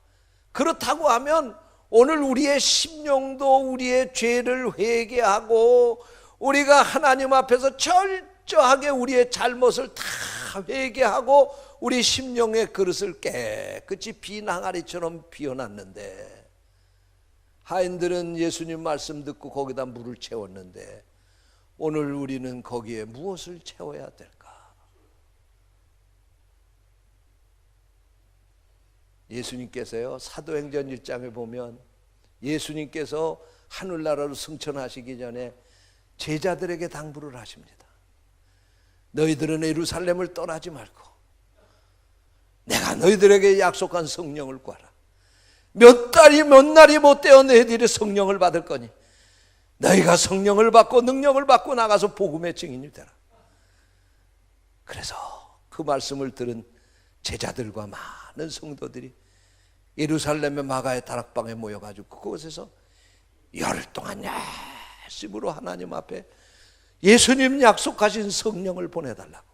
그렇다고 하면 오늘 우리의 심령도 우리의 죄를 회개하고 우리가 하나님 앞에서 철저하게 우리의 잘못을 다 회개하고 우리 심령의 그릇을 깨끗이 빈 항아리처럼 비워놨는데, 하인들은 예수님 말씀 듣고 거기다 물을 채웠는데 오늘 우리는 거기에 무엇을 채워야 될까? 예수님께서요, 사도행전 1장에 보면 예수님께서 하늘나라로 승천하시기 전에 제자들에게 당부를 하십니다. 너희들은 예루살렘을 떠나지 말고 내가 너희들에게 약속한 성령을 구하라. 몇 날이 못 되어 너희들이 성령을 받을 거니 너희가 성령을 받고 능력을 받고 나가서 복음의 증인이 되라. 그래서 그 말씀을 들은 제자들과 많은 성도들이 예루살렘의 마가의 다락방에 모여가지고 그곳에서 열흘 동안 열심으로 하나님 앞에 예수님 약속하신 성령을 보내달라고.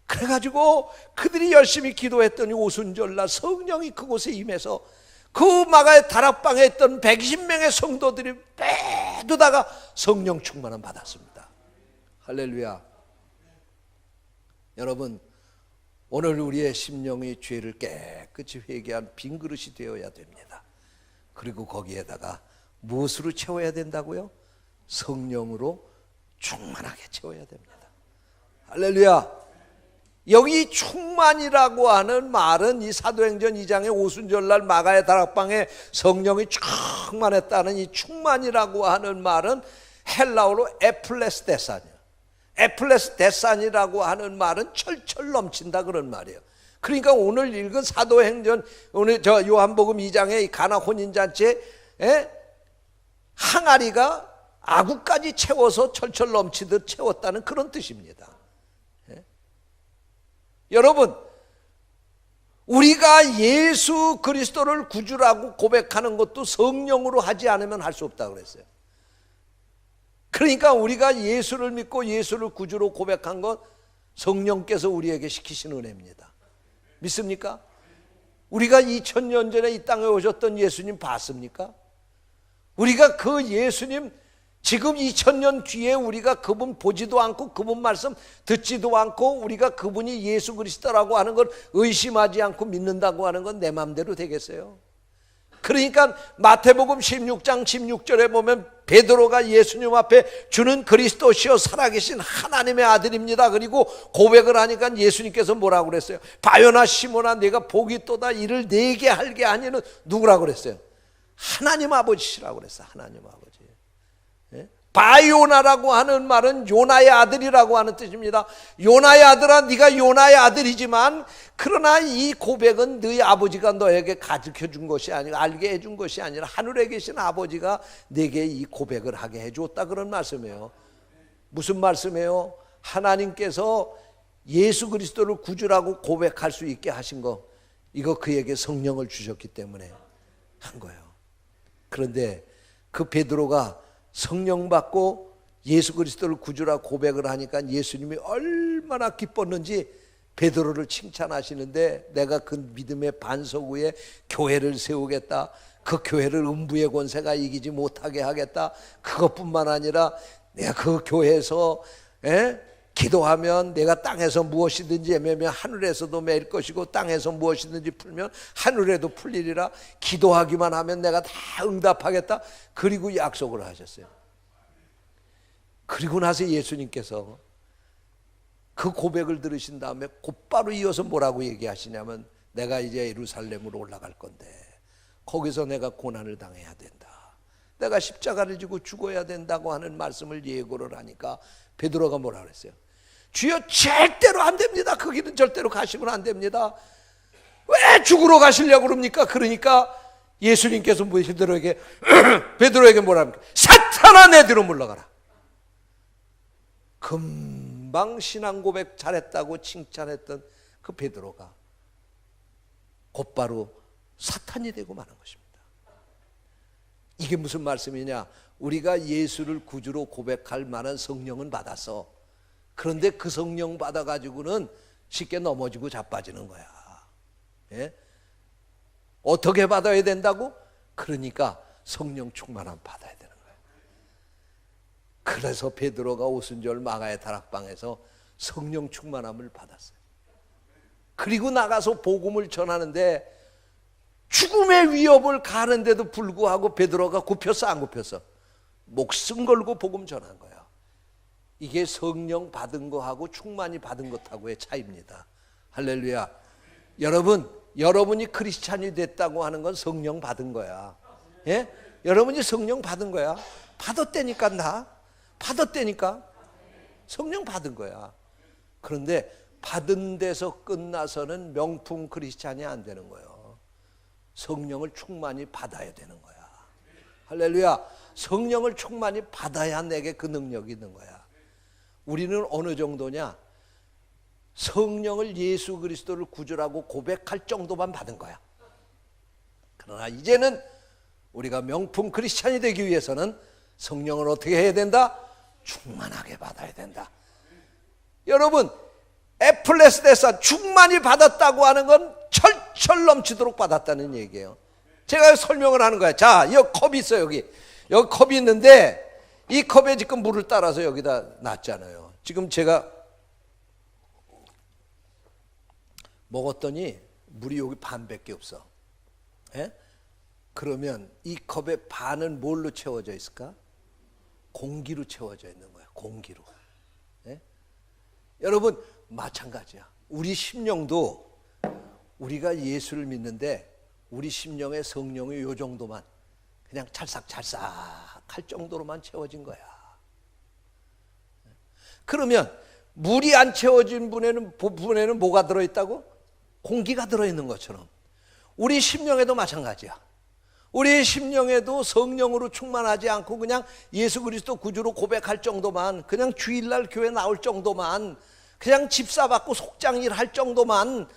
그래가지고 그들이 열심히 기도했더니 오순절날 성령이 그곳에 임해서 그 마가의 다락방에 있던 120명의 성도들이 모두 다가 성령 충만함 받았습니다. 할렐루야. 여러분, 오늘 우리의 심령이 죄를 깨끗이 회개한 빈 그릇이 되어야 됩니다. 그리고 거기에다가 무엇으로 채워야 된다고요? 성령으로 충만하게 채워야 됩니다. 할렐루야. 여기 충만이라고 하는 말은 이 사도행전 2장의 오순절날 마가의 다락방에 성령이 충만했다는 이 충만이라고 하는 말은 헬라어로 에플레스데산이에요. 에플레스데산이라고 하는 말은 철철 넘친다 그런 말이에요. 그러니까 오늘 읽은 사도행전, 오늘 저 요한복음 2장의 가나 혼인잔치에 항아리가 아구까지 채워서 철철 넘치듯 채웠다는 그런 뜻입니다. 여러분, 우리가 예수 그리스도를 구주라고 고백하는 것도 성령으로 하지 않으면 할 수 없다고 그랬어요. 그러니까 우리가 예수를 믿고 예수를 구주로 고백한 것 성령께서 우리에게 시키신 은혜입니다. 믿습니까? 우리가 2000년 전에 이 땅에 오셨던 예수님 봤습니까? 우리가 그 예수님 지금 2000년 뒤에 우리가 그분 보지도 않고 그분 말씀 듣지도 않고 우리가 그분이 예수 그리스도라고 하는 걸 의심하지 않고 믿는다고 하는 건 내 마음대로 되겠어요? 그러니까 마태복음 16장 16절에 보면 베드로가 예수님 앞에 주는 그리스도시요 살아계신 하나님의 아들입니다. 그리고 고백을 하니까 예수님께서 뭐라고 그랬어요? 바요나 시몬아 내가 복이 있도다 이를 내게 할게 아니는 누구라고 그랬어요? 하나님 아버지시라고 그랬어요. 하나님 아버지. 바요나라고 하는 말은 요나의 아들이라고 하는 뜻입니다. 요나의 아들아 네가 요나의 아들이지만 그러나 이 고백은 너희 아버지가 너에게 가르쳐 준 것이 아니라 알게 해준 것이 아니라 하늘에 계신 아버지가 내게 이 고백을 하게 해줬다 그런 말씀이에요. 무슨 말씀이에요? 하나님께서 예수 그리스도를 구주라고 고백할 수 있게 하신 거 이거 그에게 성령을 주셨기 때문에 한 거예요. 그런데 그 베드로가 성령 받고 예수 그리스도를 구주라 고백을 하니까 예수님이 얼마나 기뻤는지 베드로를 칭찬하시는데 내가 그 믿음의 반석 위에 교회를 세우겠다. 그 교회를 음부의 권세가 이기지 못하게 하겠다. 그것뿐만 아니라 내가 그 교회에서 기도하면 내가 땅에서 무엇이든지 애매면 하늘에서도 매일 것이고 땅에서 무엇이든지 풀면 하늘에도 풀리리라. 기도하기만 하면 내가 다 응답하겠다. 그리고 약속을 하셨어요. 그리고 나서 예수님께서 그 고백을 들으신 다음에 곧바로 이어서 뭐라고 얘기하시냐면 내가 이제 예루살렘으로 올라갈 건데 거기서 내가 고난을 당해야 된다. 내가 십자가를 지고 죽어야 된다고 하는 말씀을 예고를 하니까 베드로가 뭐라 그랬어요? 주여 절대로 안 됩니다. 그 길은 절대로 가시면 안 됩니다. 왜 죽으러 가시려고 그럽니까? 그러니까 예수님께서 베드로에게 뭐라 합니까? 사탄아 내 뒤로 물러가라. 금방 신앙 고백 잘했다고 칭찬했던 그 베드로가 곧바로 사탄이 되고 마는 것입니다. 이게 무슨 말씀이냐? 우리가 예수를 구주로 고백할 만한 성령은 받았어. 그런데 그 성령 받아가지고는 쉽게 넘어지고 자빠지는 거야. 예? 어떻게 받아야 된다고? 그러니까 성령 충만함 받아야 되는 거야. 그래서 베드로가 오순절 마가의 다락방에서 성령 충만함을 받았어요. 그리고 나가서 복음을 전하는데 죽음의 위협을 가하는데도 불구하고 베드로가 굽혔어 안 굽혔어? 목숨 걸고 복음 전한 거야. 이게 성령 받은 거하고 충만히 받은 것하고의 차이입니다. 할렐루야. 여러분이 크리스찬이 됐다고 하는 건 성령 받은 거야. 예? 여러분이 성령 받은 거야. 받았다니까 나. 받았다니까. 성령 받은 거야. 그런데 받은 데서 끝나서는 명품 크리스찬이 안 되는 거예요. 성령을 충만히 받아야 되는 거야. 할렐루야. 성령을 충만히 받아야 내게 그 능력이 있는 거야. 우리는 어느 정도냐? 성령을 예수 그리스도를 구주라고 고백할 정도만 받은 거야. 그러나 이제는 우리가 명품 크리스찬이 되기 위해서는 성령을 어떻게 해야 된다? 충만하게 받아야 된다. 여러분, 에플레스데사 충만히 받았다고 하는 건 철철 넘치도록 받았다는 얘기예요. 제가 설명을 하는 거야. 자, 여기 컵이 있어요. 여기 컵이 있는데 이 컵에 지금 물을 따라서 여기다 놨잖아요. 지금 제가 먹었더니 물이 여기 반밖에 없어. 예? 그러면 이 컵의 반은 뭘로 채워져 있을까? 공기로 채워져 있는 거야. 공기로. 예? 여러분 마찬가지야. 우리 심령도 우리가 예수를 믿는데 우리 심령에 성령이 요 정도만 그냥 찰싹찰싹 할 정도로만 채워진 거야. 그러면 물이 안 채워진 부분에는 뭐가 들어있다고? 공기가 들어있는 것처럼 우리 심령에도 마찬가지야. 우리 심령에도 성령으로 충만하지 않고 그냥 예수 그리스도 구주로 고백할 정도만, 그냥 주일날 교회 나올 정도만, 그냥 집사 받고 속장일 할 정도만,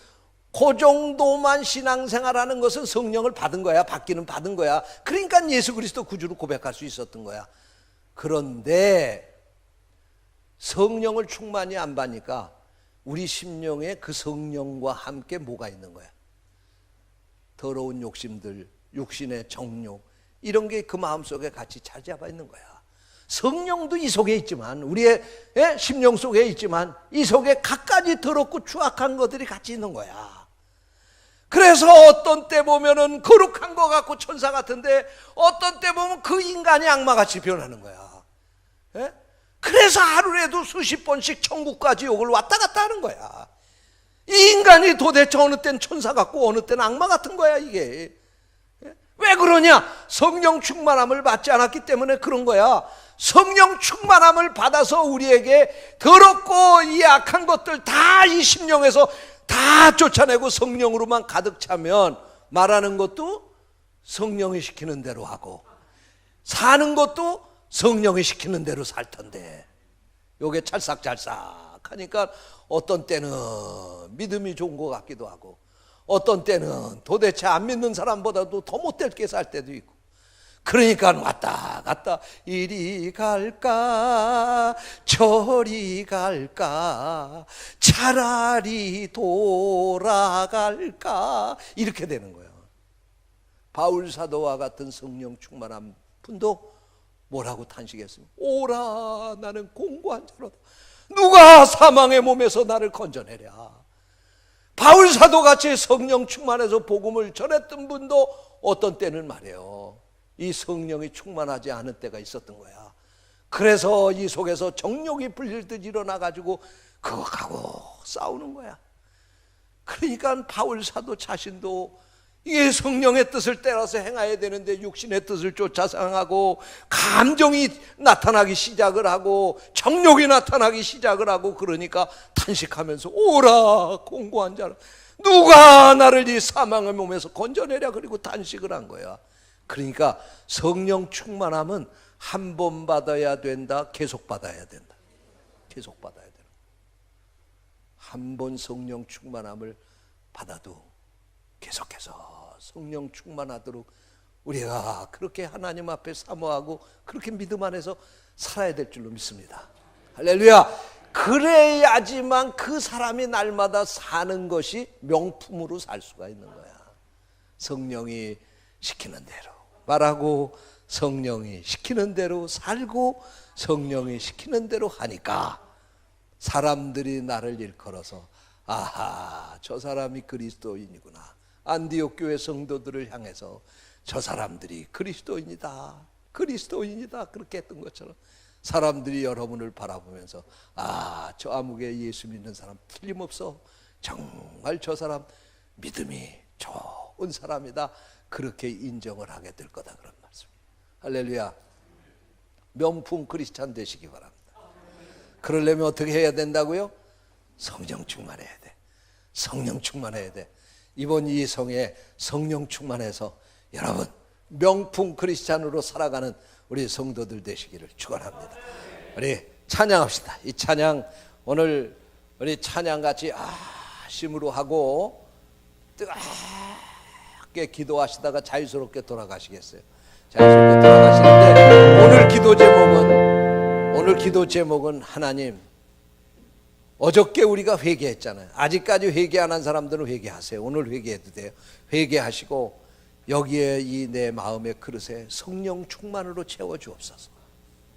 그 정도만 신앙생활하는 것은 성령을 받은 거야. 받기는 받은 거야. 그러니까 예수 그리스도 구주로 고백할 수 있었던 거야. 그런데 성령을 충만히 안 받으니까 우리 심령에 그 성령과 함께 뭐가 있는 거야? 더러운 욕심들, 육신의 정욕, 이런 게 그 마음속에 같이 자리 잡아 있는 거야. 성령도 이 속에 있지만, 우리의 심령 속에 있지만 이 속에 갖가지 더럽고 추악한 것들이 같이 있는 거야. 그래서 어떤 때 보면은 거룩한 것 같고 천사 같은데 어떤 때 보면 그 인간이 악마같이 변하는 거야. 그래서 하루에도 수십 번씩 천국까지 욕을 왔다 갔다 하는 거야. 이 인간이 도대체 어느 땐 천사 같고 어느 때는 악마 같은 거야. 이게 왜 그러냐? 성령 충만함을 받지 않았기 때문에 그런 거야. 성령 충만함을 받아서 우리에게 더럽고 이 악한 것들 다 이 심령에서 다 쫓아내고 성령으로만 가득 차면 말하는 것도 성령이 시키는 대로 하고 사는 것도 성령이 시키는 대로 살 텐데, 요게 찰싹찰싹 하니까 어떤 때는 믿음이 좋은 것 같기도 하고 어떤 때는 도대체 안 믿는 사람보다도 더 못되게 살 때도 있고, 그러니까 왔다 갔다 이리 갈까 저리 갈까 차라리 돌아갈까 이렇게 되는 거예요. 바울 사도와 같은 성령 충만한 분도 뭐라고 탄식했습니까? 오라 나는 공고한 자로다. 누가 사망의 몸에서 나를 건져내랴. 바울 사도같이 성령 충만해서 복음을 전했던 분도 어떤 때는 말이에요, 이 성령이 충만하지 않은 때가 있었던 거야. 그래서 이 속에서 정욕이 불릴 듯 일어나가지고 그것하고 싸우는 거야. 그러니까 바울 사도 자신도 이게 성령의 뜻을 따라서 행해야 되는데 육신의 뜻을 쫓아서 행하고 감정이 나타나기 시작을 하고 정욕이 나타나기 시작을 하고, 그러니까 탄식하면서 오라 공고한 자라 누가 나를 이 사망의 몸에서 건져내랴, 그리고 탄식을 한 거야. 그러니까 성령 충만함은 한 번 받아야 된다, 계속 받아야 된다. 계속 받아야 된다. 한 번 성령 충만함을 받아도 계속해서 성령 충만하도록 우리가 그렇게 하나님 앞에 사모하고 그렇게 믿음 안에서 살아야 될 줄로 믿습니다. 할렐루야. 그래야지만 그 사람이 날마다 사는 것이 명품으로 살 수가 있는 거야. 성령이 시키는 대로 말하고 성령이 시키는 대로 살고 성령이 시키는 대로 하니까 사람들이 나를 일컬어서 아하, 저 사람이 그리스도인이구나. 안디옥 교회 성도들을 향해서 저 사람들이 그리스도인이다, 그리스도인이다, 그렇게 했던 것처럼 사람들이 여러분을 바라보면서 아, 저 아무개 예수 믿는 사람 틀림없어, 정말 저 사람 믿음이 좋은 사람이다, 그렇게 인정을 하게 될 거다, 그런 말씀. 할렐루야. 명품 크리스찬 되시기 바랍니다. 그러려면 어떻게 해야 된다고요? 성령 충만해야 돼. 성령 충만해야 돼. 이번 이 성에 성령 충만해서 여러분 명품 크리스찬으로 살아가는 우리 성도들 되시기를 축원합니다. 우리 찬양합시다. 이 찬양 오늘 우리 찬양같이 심으로 하고 뜨겁게 기도하시다가 자유스럽게 돌아가시겠어요? 자유스럽게 돌아가시는데 오늘 기도 제목은 하나님, 어저께 우리가 회개했잖아요. 아직까지 회개 안 한 사람들은 회개하세요. 오늘 회개해도 돼요. 회개하시고 여기에 이 내 마음의 그릇에 성령 충만으로 채워 주옵소서.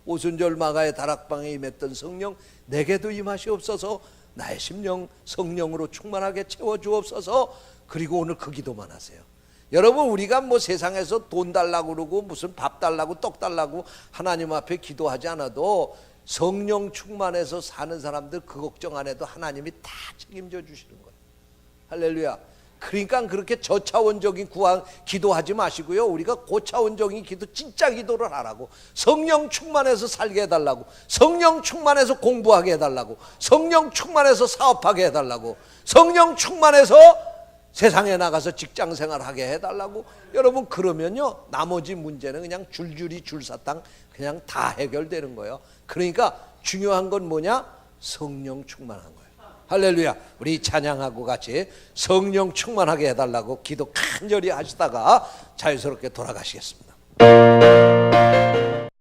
오순절 마가의 다락방에 임했던 성령 내게도 임하시옵소서. 나의 심령 성령으로 충만하게 채워 주옵소서. 그리고 오늘 그 기도만 하세요. 여러분, 우리가 뭐 세상에서 돈 달라고 그러고 무슨 밥 달라고 떡 달라고 하나님 앞에 기도하지 않아도 성령 충만해서 사는 사람들 그 걱정 안 해도 하나님이 다 책임져 주시는 거예요. 할렐루야. 그러니까 그렇게 저차원적인 기도하지 마시고요, 우리가 고차원적인 기도, 진짜 기도를 하라고. 성령 충만해서 살게 해달라고, 성령 충만해서 공부하게 해달라고, 성령 충만해서 사업하게 해달라고, 성령 충만해서 세상에 나가서 직장생활하게 해달라고. 여러분, 그러면요 나머지 문제는 그냥 줄줄이 줄사탕 그냥 다 해결되는 거예요. 그러니까 중요한 건 뭐냐? 성령 충만한 거예요. 할렐루야. 우리 찬양하고 같이 성령 충만하게 해달라고 기도 간절히 하시다가 자유스럽게 돌아가시겠습니다.